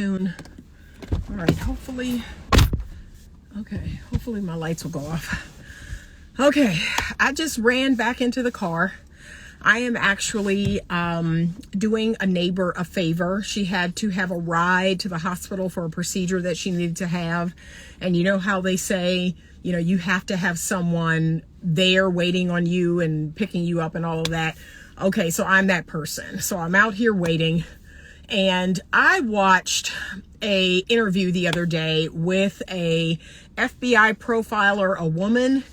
All right, hopefully my lights will go off. Okay, I just ran back into the car. I am actually doing a neighbor a favor. She had to have a ride to the hospital for a procedure that she needed to have. And you know how they say, you have to have someone there waiting on you and picking you up and all of that. Okay, so I'm that person. So I'm out here waiting. And I watched a interview the other day with a FBI profiler, a woman.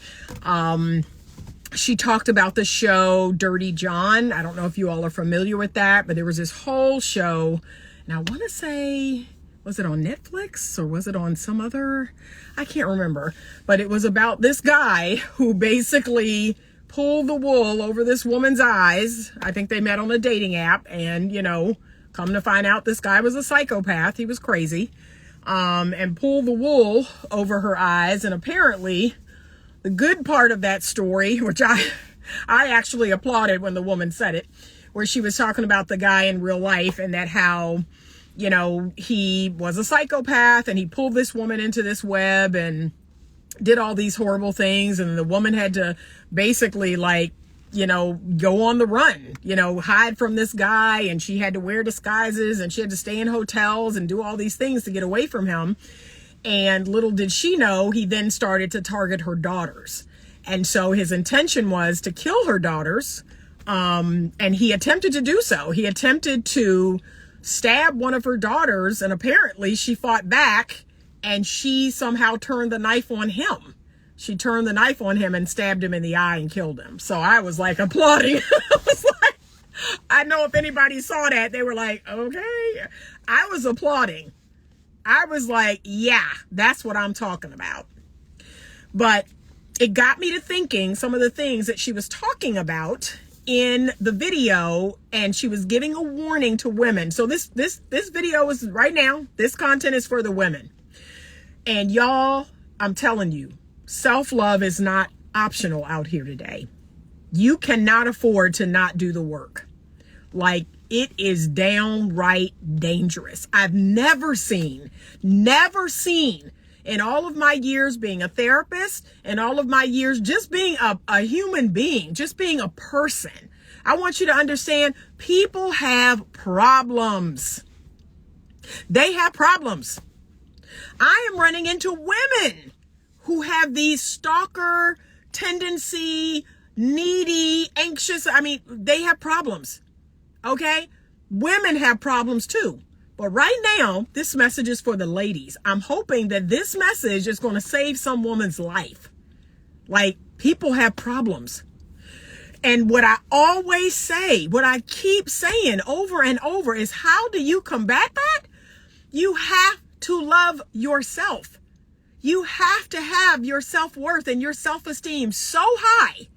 She talked about the show Dirty John. I don't know if you all are familiar with that, but there was this whole show, and I want to say, was it on Netflix or was it on some other? I can't remember, but it was about this guy who basically pulled the wool over this woman's eyes. I think they met on a dating app, and come to find out this guy was a psychopath. He was crazy, and pulled the wool over her eyes. And apparently the good part of that story, which I actually applauded when the woman said it, where she was talking about the guy in real life and that how, he was a psychopath and he pulled this woman into this web and did all these horrible things. And the woman had to basically go on the run, hide from this guy, and she had to wear disguises and she had to stay in hotels and do all these things to get away from him. And little did she know, he then started to target her daughters. And so his intention was to kill her daughters. And he attempted to do so. He attempted to stab one of her daughters, and apparently she fought back and she somehow turned the knife on him. She turned the knife on him and stabbed him in the eye and killed him. So I was applauding. I was I know if anybody saw that, they were okay. I was applauding. I was yeah, that's what I'm talking about. But it got me to thinking some of the things that she was talking about in the video, and she was giving a warning to women. So this video is right now, this content is for the women. And y'all, I'm telling you, self-love is not optional out here today. You cannot afford to not do the work. It is downright dangerous. I've never seen in all of my years being a therapist and all of my years just being a human being, just being a person. I want you to understand, people have problems. They have problems. I am running into women who have these stalker tendency, needy, anxious. They have problems. Okay? Women have problems too. But right now, this message is for the ladies. I'm hoping that this message is going to save some woman's life. People have problems. And what I always say, what I keep saying over and over is, how do you combat that? You have to love yourself. You have to have your self-worth and your self-esteem so high,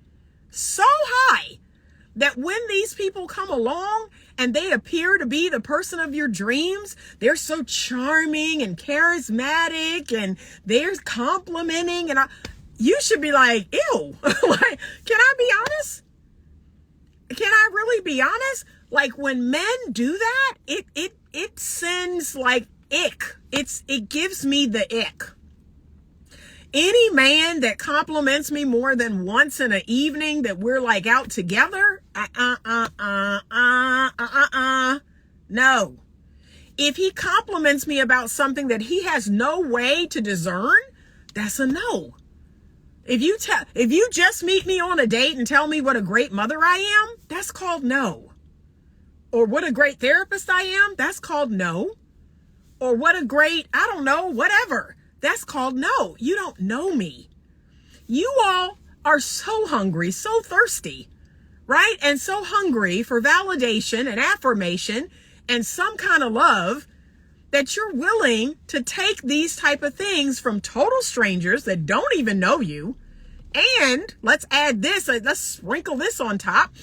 that when these people come along and they appear to be the person of your dreams, they're so charming and charismatic and they're complimenting, and you should be ew. Can I be honest? Can I really be honest? When men do that, it sends ick. It gives me the ick. Any man that compliments me more than once in an evening that we're out together, no. If he compliments me about something that he has no way to discern, that's a no. If you just meet me on a date and tell me what a great mother I am, that's called no. Or what a great therapist I am, that's called no. Or what a great, I don't know, whatever. That's called no. You don't know me. You all are so hungry, so thirsty, right? And so hungry for validation and affirmation and some kind of love that you're willing to take these type of things from total strangers that don't even know you. And let's add this, let's sprinkle this on top.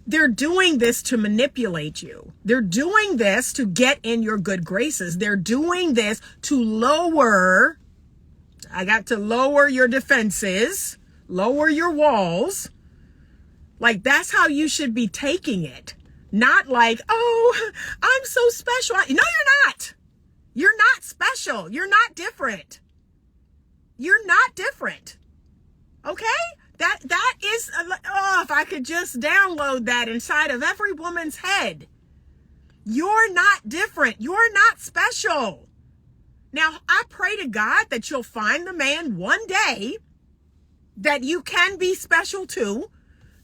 They're doing this to manipulate you. They're doing this to get in your good graces. They're doing this to lower your defenses, lower your walls. That's how you should be taking it. Not oh, I'm so special. No, you're not. You're not special. You're not different. You're not different. Okay? That is, if I could just download that inside of every woman's head. You're not different. You're not special. Now, I pray to God that you'll find the man one day that you can be special to,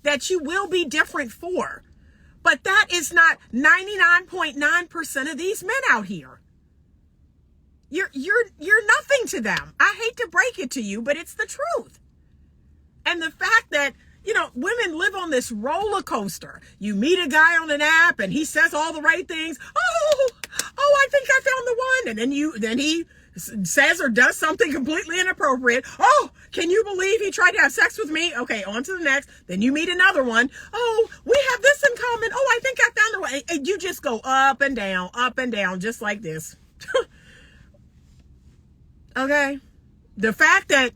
that you will be different for. But that is not 99.9% of these men out here. You're nothing to them. I hate to break it to you, but it's the truth. And the fact that, women live on this roller coaster. You meet a guy on an app and he says all the right things. Oh, I think I found the one. And then he says or does something completely inappropriate. Oh, can you believe he tried to have sex with me? Okay, on to the next. Then you meet another one. Oh, we have this in common. Oh, I think I found the one. And you just go up and down, just like this. Okay? The fact that,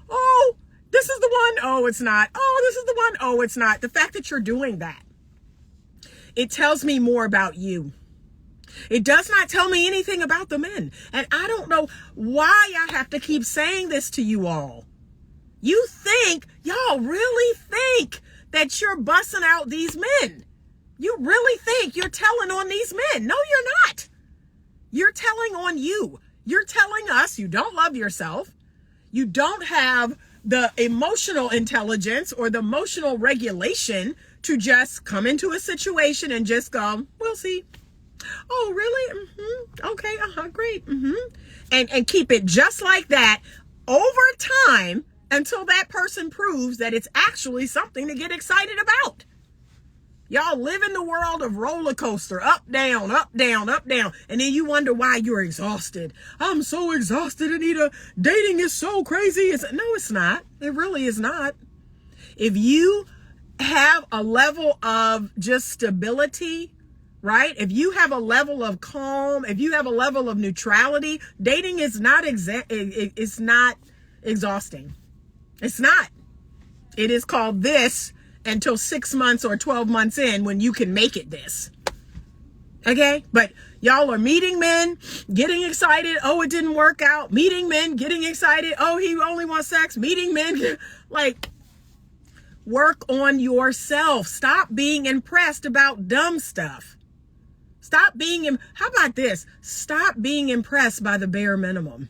oh, this is the one. Oh, it's not. Oh, this is the one. Oh, it's not. The fact that you're doing that, it tells me more about you. It does not tell me anything about the men. And I don't know why I have to keep saying this to you all. Y'all really think that you're bussing out these men. You really think you're telling on these men. No, you're not. You're telling on you. You're telling us you don't love yourself. You don't have the emotional intelligence or the emotional regulation to just come into a situation and just go, we'll see. Oh, really? Okay. Great. And keep it just like that over time until that person proves that it's actually something to get excited about. Y'all live in the world of roller coaster, up, down, up, down, up, down. And then you wonder why you're exhausted. I'm so exhausted, Anita. Dating is so crazy. No, it's not. It really is not. If you have a level of just stability, right? If you have a level of calm, if you have a level of neutrality, dating is not it's not exhausting. It's not. It is called this until 6 months or 12 months in when you can make it this. Okay? But y'all are meeting men, getting excited. Oh, it didn't work out. Meeting men, getting excited. Oh, he only wants sex. Meeting men. Like, work on yourself. Stop being impressed about dumb stuff. How about this? Stop being impressed by the bare minimum.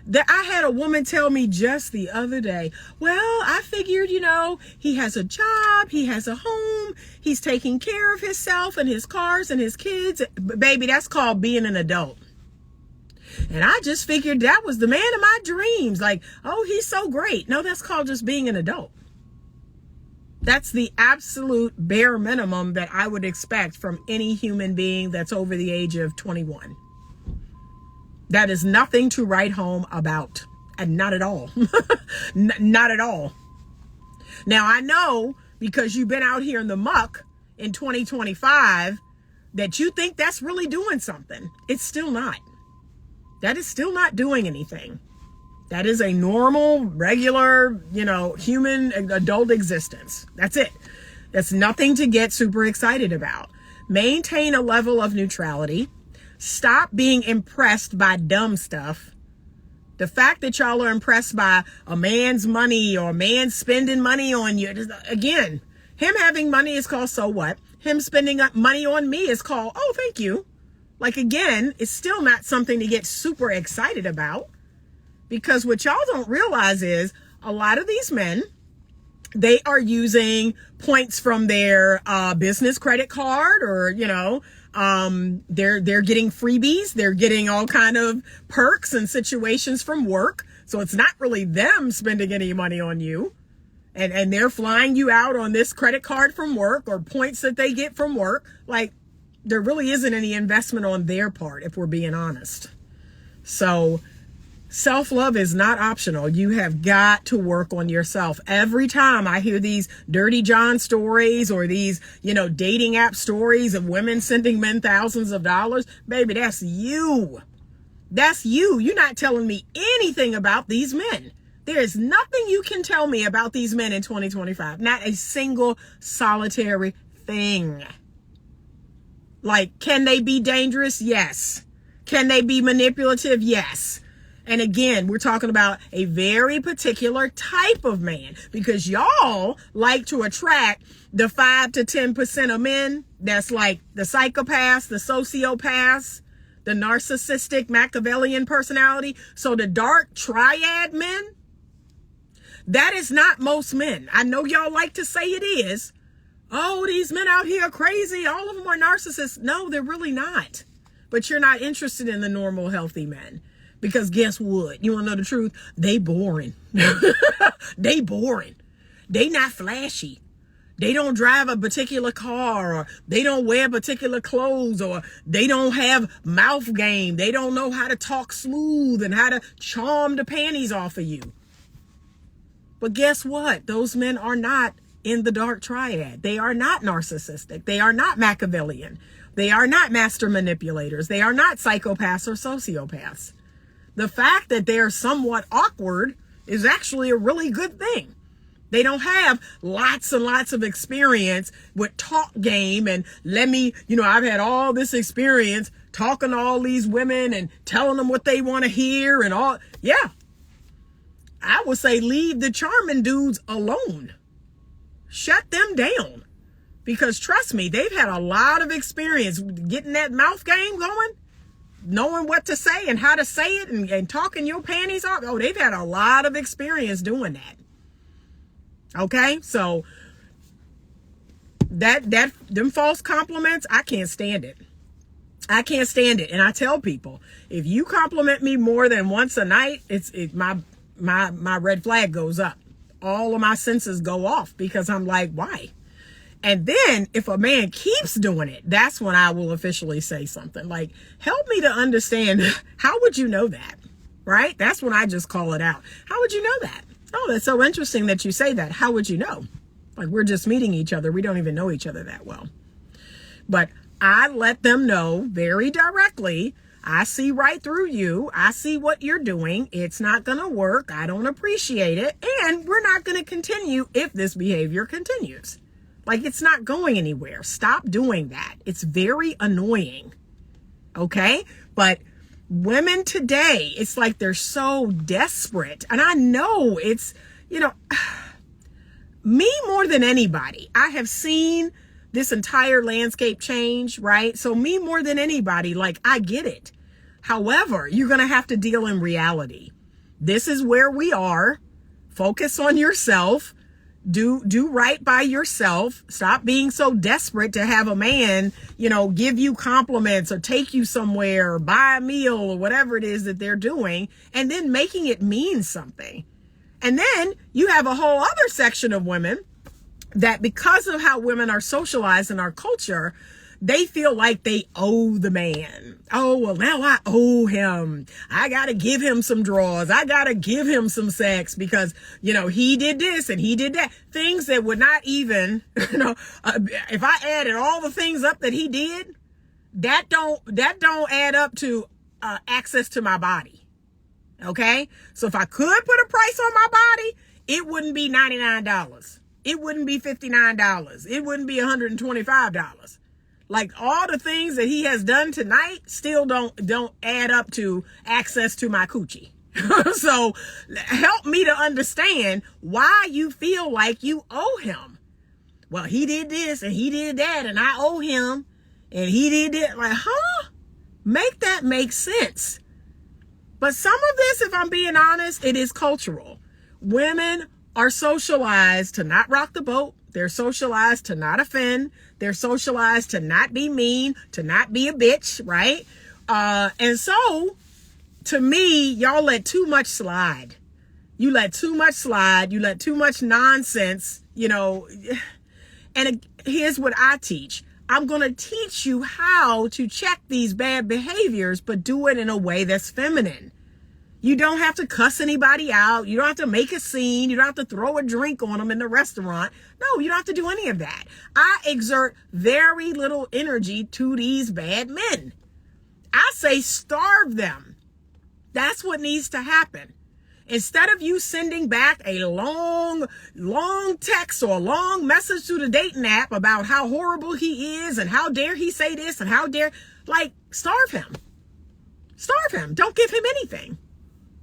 That I had a woman tell me just the other day, well, I figured, he has a job, he has a home, he's taking care of himself and his cars and his kids. Baby, that's called being an adult. And I just figured that was the man of my dreams. Like, oh, he's so great. No, that's called just being an adult. That's the absolute bare minimum that I would expect from any human being that's over the age of 21. That is nothing to write home about. And not at all. Not at all. Now, I know because you've been out here in the muck in 2025 that you think that's really doing something. It's still not. That is still not doing anything. That is a normal, regular, human adult existence. That's it. That's nothing to get super excited about. Maintain a level of neutrality. Stop being impressed by dumb stuff. The fact that y'all are impressed by a man's money or a man spending money on you, again, him having money is called so what? Him spending money on me is called, oh, thank you. Like, again, it's still not something to get super excited about, because what y'all don't realize is a lot of these men, they are using points from their business credit card, or, they're getting freebies. They're getting all kind of perks and situations from work. So it's not really them spending any money on you. And they're flying you out on this credit card from work or points that they get from work. Like, there really isn't any investment on their part, if we're being honest. So self-love is not optional. You have got to work on yourself. Every time I hear these Dirty John stories or these, dating app stories of women sending men thousands of dollars, baby, that's you. That's you. You're not telling me anything about these men. There is nothing you can tell me about these men in 2025. Not a single solitary thing. Like, can they be dangerous? Yes. Can they be manipulative? Yes. And again, we're talking about a very particular type of man, because y'all like to attract the 5 to 10% of men that's like the psychopaths, the sociopaths, the narcissistic Machiavellian personality. So the dark triad men, that is not most men. I know y'all like to say it is. Oh, these men out here are crazy. All of them are narcissists. No, they're really not. But you're not interested in the normal, healthy men. Because guess what? You want to know the truth? They boring. They boring. They not flashy. They don't drive a particular car, or they don't wear particular clothes, or they don't have mouth game. They don't know how to talk smooth and how to charm the panties off of you. But guess what? Those men are not in the dark triad. They are not narcissistic. They are not Machiavellian. They are not master manipulators. They are not psychopaths or sociopaths. The fact that they are somewhat awkward is actually a really good thing. They don't have lots and lots of experience with talk game and I've had all this experience talking to all these women and telling them what they want to hear and all. Yeah. I would say leave the charming dudes alone. Shut them down. Because trust me, they've had a lot of experience getting that mouth game going, knowing what to say and how to say it and talking your panties off. Oh, they've had a lot of experience doing that. Okay, so them false compliments, I can't stand it. I can't stand it. And I tell people, if you compliment me more than once a night, my red flag goes up. All of my senses go off, because I'm like, why? And then if a man keeps doing it, that's when I will officially say something like, help me to understand. How would you know that? Right? That's when I just call it out. How would you know that? Oh, that's so interesting that you say that. How would you know? Like, we're just meeting each other. We don't even know each other that well. But I let them know very directly, I see right through you. I see what you're doing. It's not going to work. I don't appreciate it. And we're not going to continue if this behavior continues. Like, it's not going anywhere. Stop doing that. It's very annoying. Okay? But women today, it's like they're so desperate. And I know it's, me more than anybody. I have seen this entire landscape change, right? So me more than anybody, like, I get it. However, you're going to have to deal in reality. This is where we are. Focus on yourself. Do right by yourself. Stop being so desperate to have a man, give you compliments or take you somewhere or buy a meal or whatever it is that they're doing, and then making it mean something. And then you have a whole other section of women that, because of how women are socialized in our culture, they feel like they owe the man. Oh, well, now I owe him. I got to give him some drawers. I got to give him some sex because, he did this and he did that. Things that would not even, if I added all the things up that he did, that don't add up to access to my body. Okay? So if I could put a price on my body, it wouldn't be $99. It wouldn't be $59. It wouldn't be $125. Like, all the things that he has done tonight still don't add up to access to my coochie. So help me to understand why you feel like you owe him. Well, he did this and he did that and I owe him and he did it. Like, make that make sense. But some of this, if I'm being honest, it is cultural. Women are socialized to not rock the boat. They're socialized to not offend. They're socialized to not be mean, to not be a bitch, right? And so, to me, y'all let too much slide. You let too much slide. You let too much nonsense, And here's what I teach. I'm going to teach you how to check these bad behaviors, but do it in a way that's feminine. You don't have to cuss anybody out. You don't have to make a scene. You don't have to throw a drink on them in the restaurant. No, you don't have to do any of that. I exert very little energy to these bad men. I say starve them. That's what needs to happen. Instead of you sending back a long text or a long message to the dating app about how horrible he is and how dare he say this and how dare, starve him. Starve him. Don't give him anything,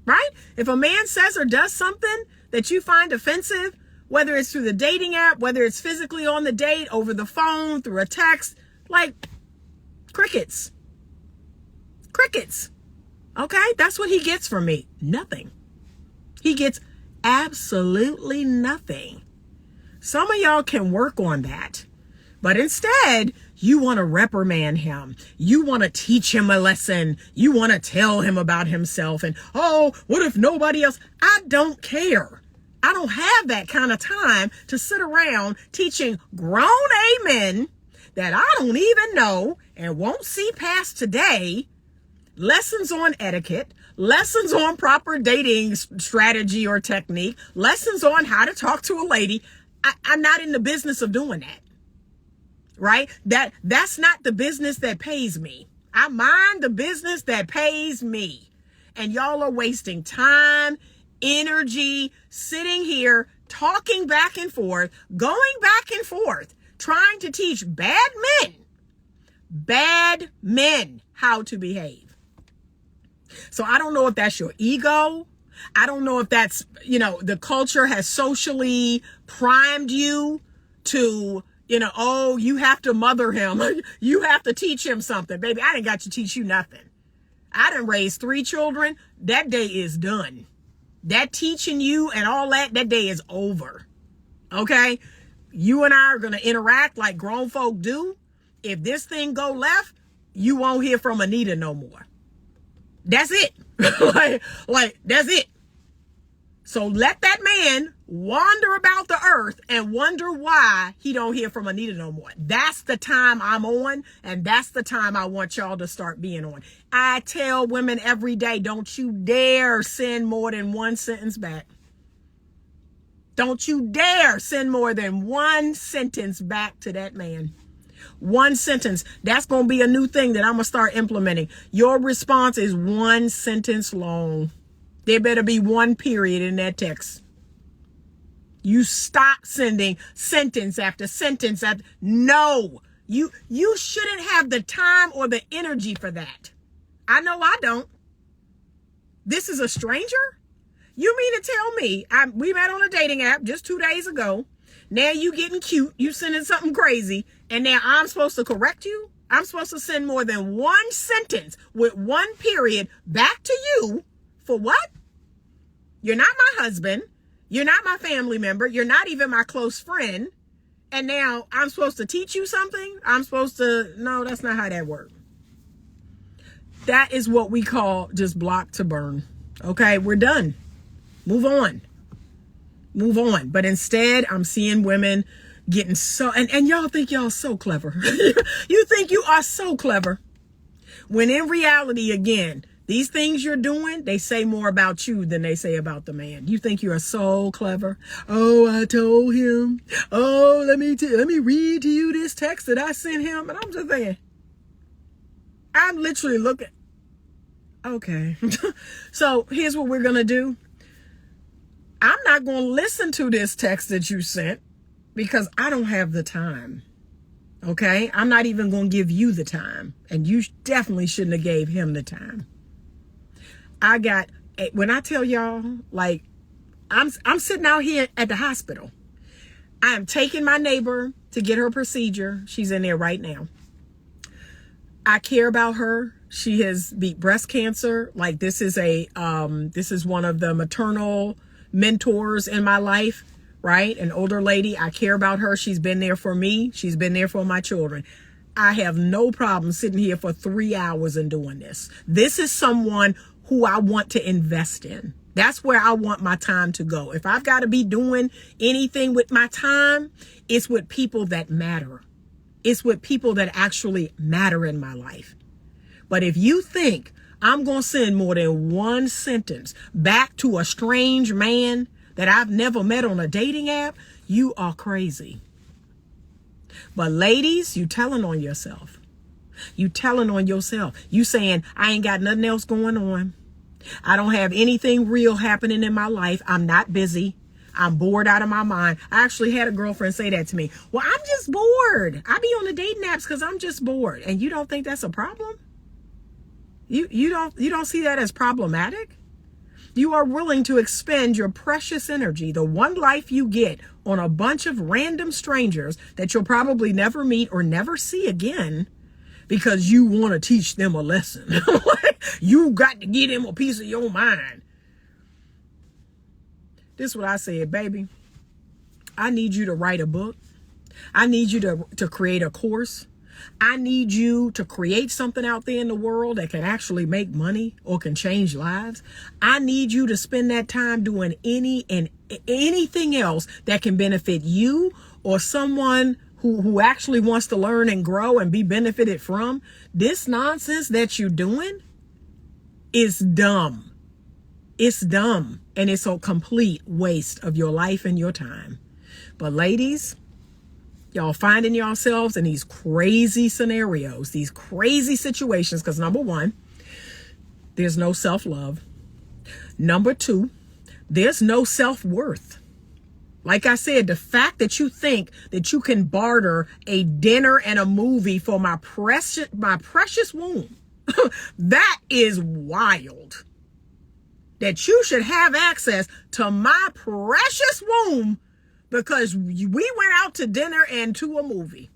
right? If a man says or does something that you find offensive, whether it's through the dating app, whether it's physically on the date, over the phone, through a text, like crickets. Crickets. Okay? That's what he gets from me. Nothing. He gets absolutely nothing. Some of y'all can work on that. But instead, you want to reprimand him. You want to teach him a lesson. You want to tell him about himself. And, oh, what if nobody else? I don't care. I don't have that kind of time to sit around teaching grown men that I don't even know and won't see past today lessons on etiquette, lessons on proper dating strategy or technique, lessons on how to talk to a lady. I'm not in the business of doing that. Right? That's not the business that pays me. I mind the business that pays me. And y'all are wasting time, energy, sitting here, talking back and forth, going back and forth, trying to teach bad men how to behave. So I don't know if that's your ego. I don't know if that's, the culture has socially primed you to, oh, you have to mother him. You have to teach him something. Baby, I didn't got to teach you nothing. I done raised 3 children. That day is done. That teaching you and all that day is over. Okay? You and I are going to interact like grown folk do. If this thing go left, you won't hear from Anita no more. That's it. like, that's it. So let that man wander about the earth and wonder why he don't hear from Anita no more. That's the time I'm on, and that's the time I want y'all to start being on. I tell women every day, don't you dare send more than one sentence back. Don't you dare send more than one sentence back to that man. One sentence. That's going to be a new thing that I'm going to start implementing. Your response is one sentence long. There better be one period in that text. You stop sending sentence after sentence after. No, you shouldn't have the time or the energy for that. I know I don't. This is a stranger? You mean to tell me we met on a dating app just 2 days ago. Now you getting cute. You sending something crazy. And now I'm supposed to correct you? I'm supposed to send more than one sentence with one period back to you for what? You're not my husband. You're not my family member. You're not even my close friend. And now I'm supposed to teach you something? No, that's not how that works. That is what we call just block to burn. Okay, we're done. Move on. Move on. But instead, I'm seeing women getting so, and y'all think y'all so clever. You think you are so clever. When in reality, again, these things you're doing, they say more about you than they say about the man. You think you are so clever. Oh, I told him. Oh, let me read to you this text that I sent him. And I'm just thinking, I'm literally looking. Okay. So here's what we're going to do. I'm not going to listen to this text that you sent because I don't have the time. Okay? I'm not even going to give you the time. And you definitely shouldn't have gave him the time. When I tell y'all, like, I'm sitting out here at the hospital. I am taking my neighbor to get her procedure. She's in there right now. I care about her. She has beat breast cancer. Like, this is one of the maternal mentors in my life, right? An older lady. I care about her. She's been there for me. She's been there for my children. I have no problem sitting here for 3 hours and doing this. This is someone who I want to invest in. That's where I want my time to go. If I've got to be doing anything with my time, it's with people that matter. It's with people that actually matter in my life. But if you think I'm going to send more than one sentence back to a strange man that I've never met on a dating app, you are crazy. But ladies, you telling on yourself. You telling on yourself. You saying, I ain't got nothing else going on. I don't have anything real happening in my life. I'm not busy. I'm bored out of my mind. I actually had a girlfriend say that to me. Well, I'm just bored. I be on the dating apps because I'm just bored. And you don't think that's a problem? You don't see that as problematic? You are willing to expend your precious energy, the one life you get, on a bunch of random strangers that you'll probably never meet or never see again because you want to teach them a lesson. You got to give them a piece of your mind. This is what I said, baby. I need you to write a book. I need you to create a course. I need you to create something out there in the world that can actually make money or can change lives. I need you to spend that time doing anything else that can benefit you or someone who actually wants to learn and grow and be benefited from. This nonsense that you're doing is dumb. It's dumb, and it's a complete waste of your life and your time. But ladies, y'all finding yourselves in these crazy scenarios, these crazy situations, because number one, there's no self-love. Number two, there's no self-worth. Like I said, the fact that you think that you can barter a dinner and a movie for my precious womb, that is wild. That you should have access to my precious womb because we went out to dinner and to a movie.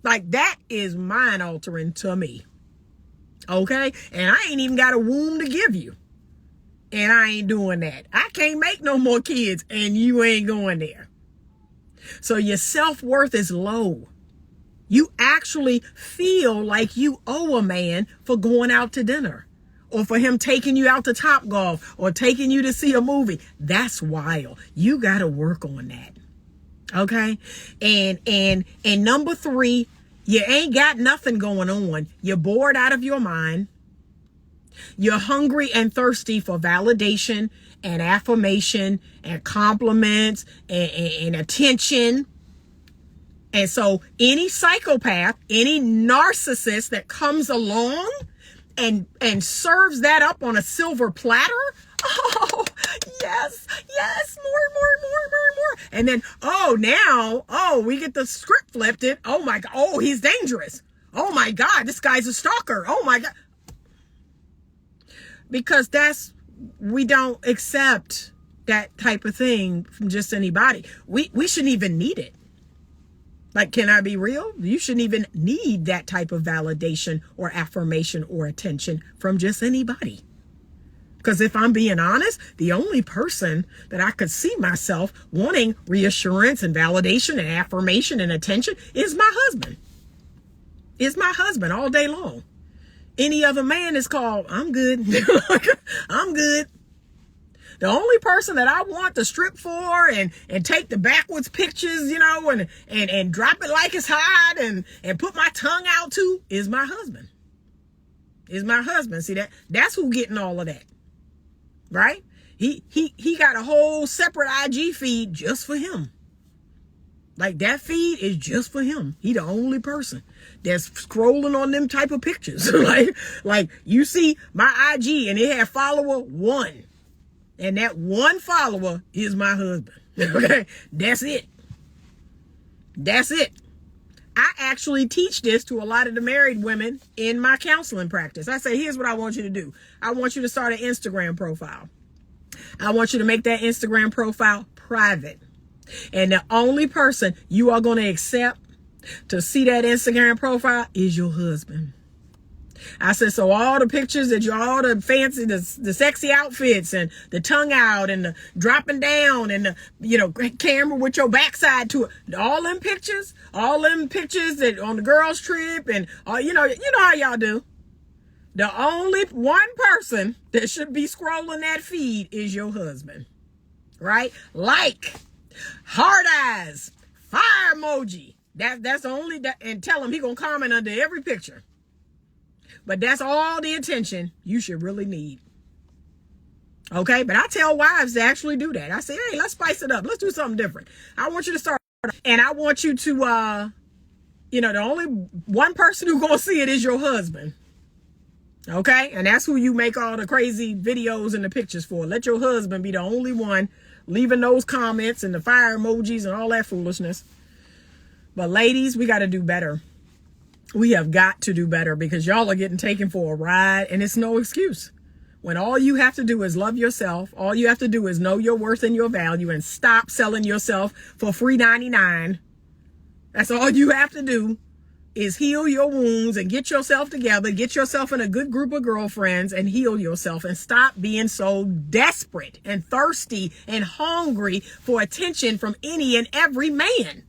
Like, that is mind altering to me. Okay? And I ain't even got a womb to give you. And I ain't doing that. I can't make no more kids and you ain't going there. So your self-worth is low. You actually feel like you owe a man for going out to dinner, or for him taking you out to Topgolf, or taking you to see a movie. That's wild. You got to work on that. Okay? And number three, you ain't got nothing going on. You're bored out of your mind. You're hungry and thirsty for validation and affirmation and compliments and attention. And so any psychopath, any narcissist that comes along and serves that up on a silver platter, oh, yes, more. And then, we get the script flipped it. Oh my God, oh, he's dangerous. Oh my God, this guy's a stalker. Oh my God. Because we don't accept that type of thing from just anybody. We shouldn't even need it. Like, can I be real? You shouldn't even need that type of validation or affirmation or attention from just anybody. Because if I'm being honest, the only person that I could see myself wanting reassurance and validation and affirmation and attention is my husband. Is my husband all day long. Any other man is called, I'm good. I'm good. The only person that I want to strip for and take the backwards pictures, and drop it like it's hot and put my tongue out to is my husband. Is my husband. See, that's who getting all of that. Right? He got a whole separate IG feed just for him. Like, that feed is just for him. He the only person that's scrolling on them type of pictures. like you see my IG and it had follower 1. And that one follower is my husband. Okay? That's it. That's it. I actually teach this to a lot of the married women in my counseling practice. I say, here's what I want you to do. I want you to start an Instagram profile. I want you to make that Instagram profile private. And the only person you are going to accept to see that Instagram profile is your husband. I said, so all the pictures that all the fancy, the sexy outfits and the tongue out and the dropping down and the, camera with your backside to it, all them pictures that on the girls trip and, you know how y'all do. The only one person that should be scrolling that feed is your husband, right? Like, heart eyes, fire emoji. That's the only, and tell him he gonna comment under every picture. But that's all the attention you should really need. Okay? But I tell wives to actually do that. I say, hey, let's spice it up. Let's do something different. I want you to start. And I want you to, the only one person who's going to see it is your husband. Okay? And that's who you make all the crazy videos and the pictures for. Let your husband be the only one leaving those comments and the fire emojis and all that foolishness. But ladies, we got to do better. We have got to do better because y'all are getting taken for a ride and it's no excuse. When all you have to do is love yourself, all you have to do is know your worth and your value and stop selling yourself for free 99. That's all you have to do is heal your wounds and get yourself together, get yourself in a good group of girlfriends and heal yourself and stop being so desperate and thirsty and hungry for attention from any and every man.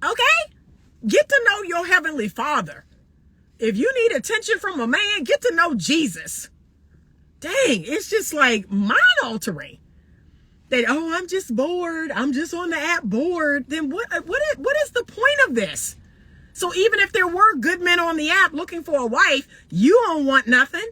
Okay? Get to know your heavenly Father. If you need attention from a man, get to know Jesus. Dang, it's just like mind altering. That, oh, I'm just bored. I'm just on the app bored. Then what is the point of this? So even if there were good men on the app looking for a wife, you don't want nothing.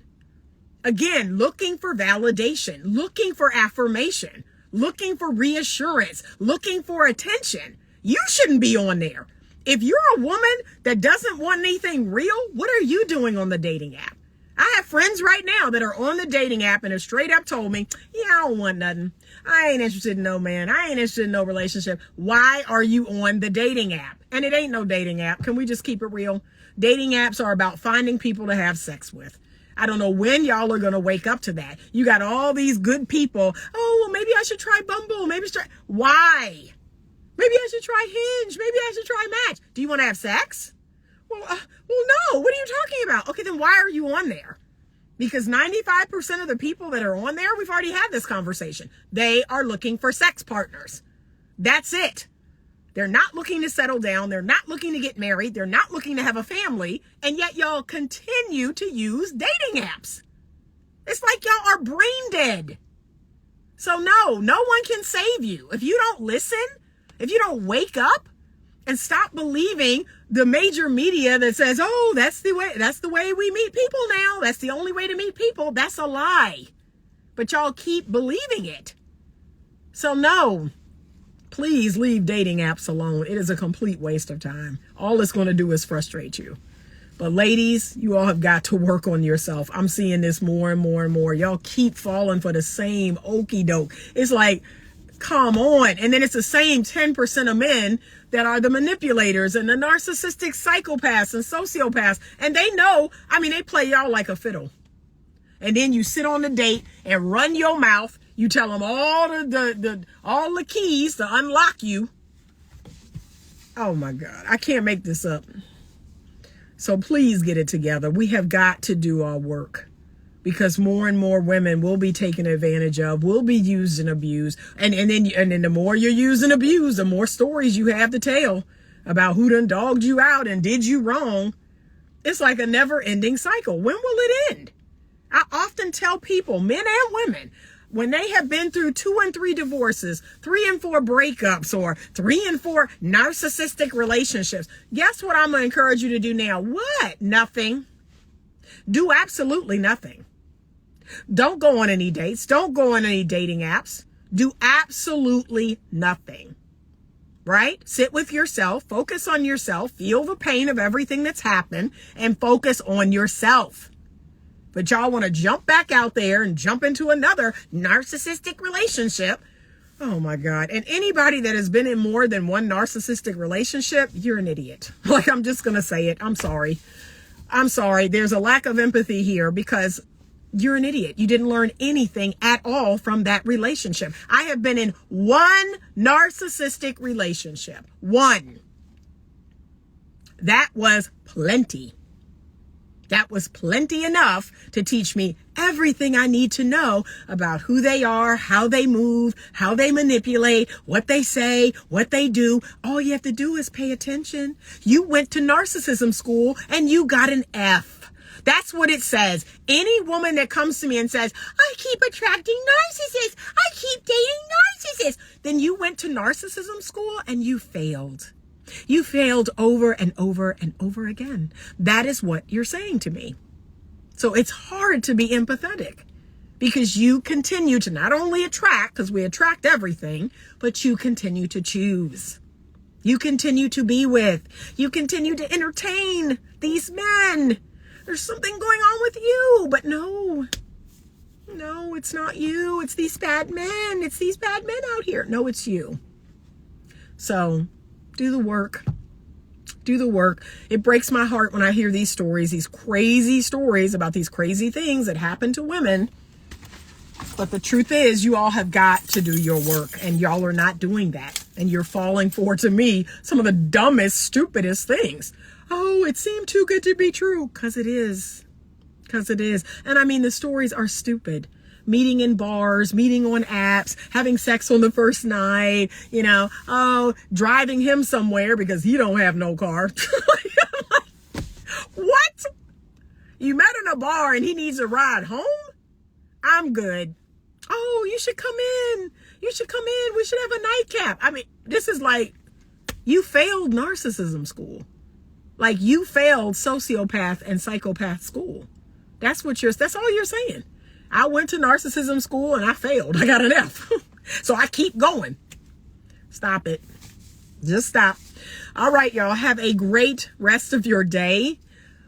Again, looking for validation, looking for affirmation, looking for reassurance, looking for attention. You shouldn't be on there. If you're a woman that doesn't want anything real, what are you doing on the dating app? I have friends right now that are on the dating app and have straight up told me, yeah, I don't want nothing. I ain't interested in no man. I ain't interested in no relationship. Why are you on the dating app? And it ain't no dating app. Can we just keep it real? Dating apps are about finding people to have sex with. I don't know when y'all are going to wake up to that. You got all these good people. Oh, well, maybe I should try Bumble. Maybe I should try. Why? Maybe I should try Hinge. Maybe I should try Match. Do you want to have sex? Well, no. What are you talking about? Okay, then why are you on there? Because 95% of the people that are on there, we've already had this conversation. They are looking for sex partners. That's it. They're not looking to settle down. They're not looking to get married. They're not looking to have a family. And yet y'all continue to use dating apps. It's like y'all are brain dead. So no one can save you. If you don't listen, if you don't wake up and stop believing the major media that says, oh, that's the way we meet people now. That's the only way to meet people. That's a lie. But y'all keep believing it. So no, please leave dating apps alone. It is a complete waste of time. All it's going to do is frustrate you. But ladies, you all have got to work on yourself. I'm seeing this more and more and more. Y'all keep falling for the same okie doke. It's like, come on. And then it's the same 10% of men that are the manipulators and the narcissistic psychopaths and sociopaths. And they know, they play y'all like a fiddle. And then you sit on the date and run your mouth. You tell them all the keys to unlock you. Oh my God, I can't make this up. So please get it together. We have got to do our work because more and more women will be taken advantage of, will be used and abused. And then the more you're used and abused, the more stories you have to tell about who done dogged you out and did you wrong. It's like a never ending cycle. When will it end? I often tell people, men and women, when they have been through 2 and 3 divorces, 3 and 4 breakups, or 3 and 4 narcissistic relationships, guess what I'm going to encourage you to do now? What? Nothing. Do absolutely nothing. Don't go on any dates. Don't go on any dating apps. Do absolutely nothing. Right? Sit with yourself, focus on yourself, feel the pain of everything that's happened, and focus on yourself. But y'all want to jump back out there and jump into another narcissistic relationship. Oh my God. And anybody that has been in more than one narcissistic relationship, you're an idiot. Like, I'm just going to say it. I'm sorry. There's a lack of empathy here because you're an idiot. You didn't learn anything at all from that relationship. I have been in one narcissistic relationship. One. That was plenty. That was plenty enough to teach me everything I need to know about who they are, how they move, how they manipulate, what they say, what they do. All you have to do is pay attention. You went to narcissism school and you got an F. That's what it says. Any woman that comes to me and says, I keep attracting narcissists, I keep dating narcissists, then you went to narcissism school and you failed. You failed over and over and over again. That is what you're saying to me. So it's hard to be empathetic because you continue to not only attract, because we attract everything, but you continue to choose. You continue to be with. You continue to entertain these men. There's something going on with you, but no, it's not you. It's these bad men. It's these bad men out here. No, it's you. So do the work. Do the work. It breaks my heart when I hear these stories, these crazy stories about these crazy things that happen to women. But the truth is, you all have got to do your work, and y'all are not doing that. And you're falling for, to me, some of the dumbest, stupidest things. Oh, it seemed too good to be true. Because it is. Because it is. And I mean, the stories are stupid. Meeting in bars, meeting on apps, having sex on the first night, driving him somewhere because he don't have no car. What? You met in a bar and he needs a ride home? I'm good. Oh, you should come in. You should come in. We should have a nightcap. I mean, this is like, you failed narcissism school. Like, you failed sociopath and psychopath school. That's all you're saying. I went to narcissism school and I failed. I got an F. So I keep going. Stop it. Just stop. All right, y'all. Have a great rest of your day.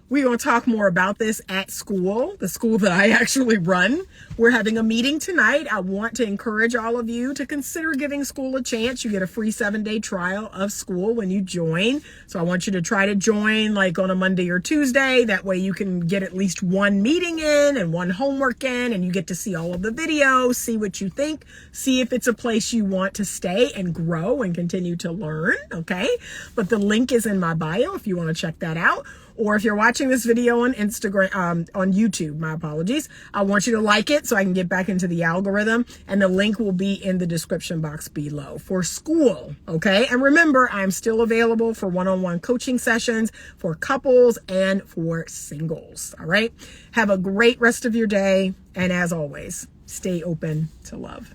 We're going to talk more about this at Skool, the school that I actually run. We're having a meeting tonight. I want to encourage all of you to consider giving Skool a chance. You get a free 7-day trial of Skool when you join. So I want you to try to join like on a Monday or Tuesday. That way you can get at least one meeting in and one homework in, and you get to see all of the videos, see what you think, see if it's a place you want to stay and grow and continue to learn. Okay. But the link is in my bio if you want to check that out. Or if you're watching this video on Instagram, on YouTube, my apologies, I want you to like it so I can get back into the algorithm. And the link will be in the description box below for Skool. Okay. And remember, I'm still available for one-on-one coaching sessions for couples and for singles. All right. Have a great rest of your day. And as always, stay open to love.